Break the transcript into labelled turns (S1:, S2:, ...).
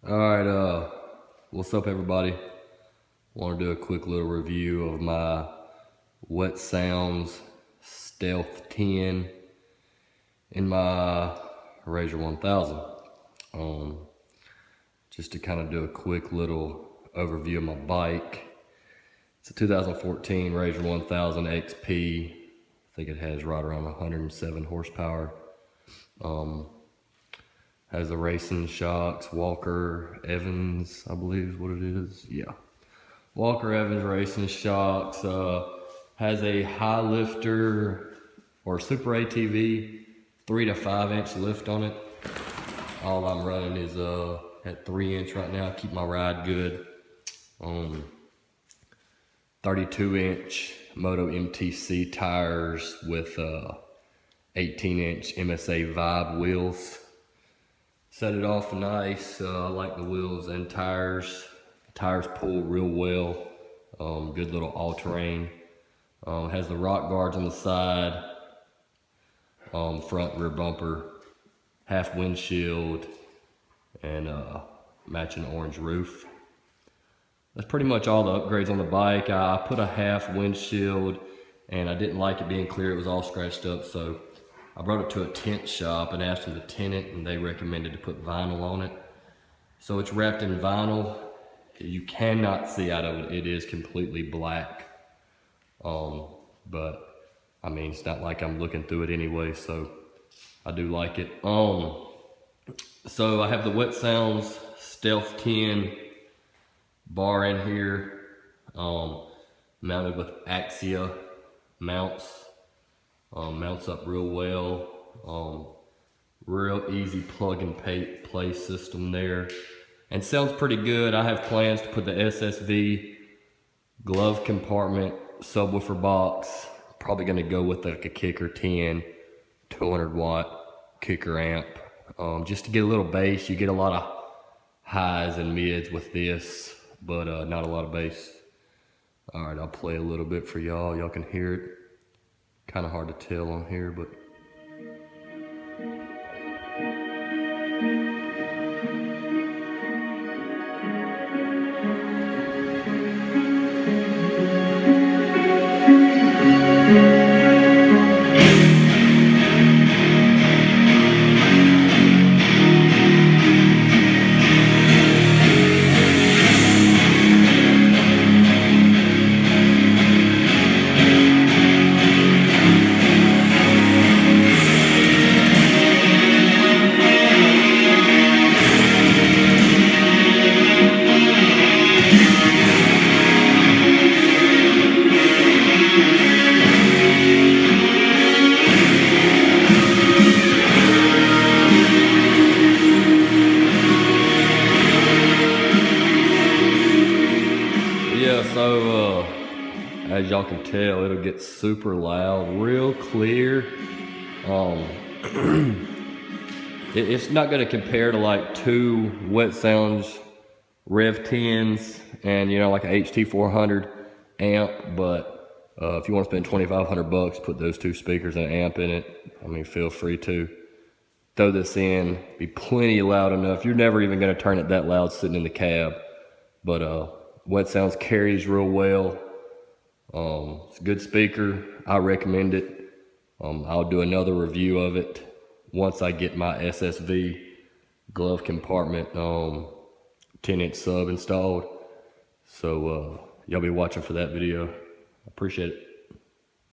S1: Alright, what's up everybody? Want to do a quick little review of my Wetsounds Stealth 10 in my Razor 1000. Just to kind of do a quick little overview of my bike. It's a 2014 Razor 1000 XP. I think it has right around 107 horsepower. Has the racing shocks, Walker Evans, I believe is what it is. Yeah, Walker Evans racing shocks. Has a high lifter or super ATV 3 to 5 inch lift on it. All I'm running is at 3 inch right now. Keep my ride good. 32 inch Moto MTC tires with 18 inch MSA Vibe wheels. Set it off nice. I like the wheels and tires. Tires pull real well. Good little all-terrain. Has the rock guards on the side. Front rear bumper. Half windshield. And matching orange roof. That's pretty much all the upgrades on the bike. I put a half windshield and I didn't like it being clear. It was all scratched up, so I brought it to a tint shop and asked them to tint it, and they recommended to put vinyl on it. So it's wrapped in vinyl. You cannot see out of it. It is completely black. But I mean, it's not like I'm looking through it anyway, so I do like it. So I have the Wetsounds Stealth 10 bar in here, mounted with Axia mounts. Mounts up real well. Real easy plug and play system there, and sounds pretty good. I have plans to put the SSV glove compartment subwoofer box. Probably going to go with like a Kicker 10 200 watt kicker amp, just to get a little bass. You get a lot of highs and mids with this, but not a lot of bass. All right, I'll play a little bit for y'all. Y'all can hear it. Kind of hard to tell on here, but yeah, so as y'all can tell, it'll get super loud, real clear. It's not going to compare to like two Wetsounds Rev 10s and, you know, like a HT400 amp, but if you want to spend $2,500, put those two speakers and an amp in it. I mean, feel free to throw this in. Be plenty loud enough. You're never even going to turn it that loud sitting in the cab, but Wetsounds carries real well. It's a good speaker. I recommend it. I'll do another review of it once I get my SSV glove compartment 10-inch sub installed. So y'all be watching for that video. I appreciate it.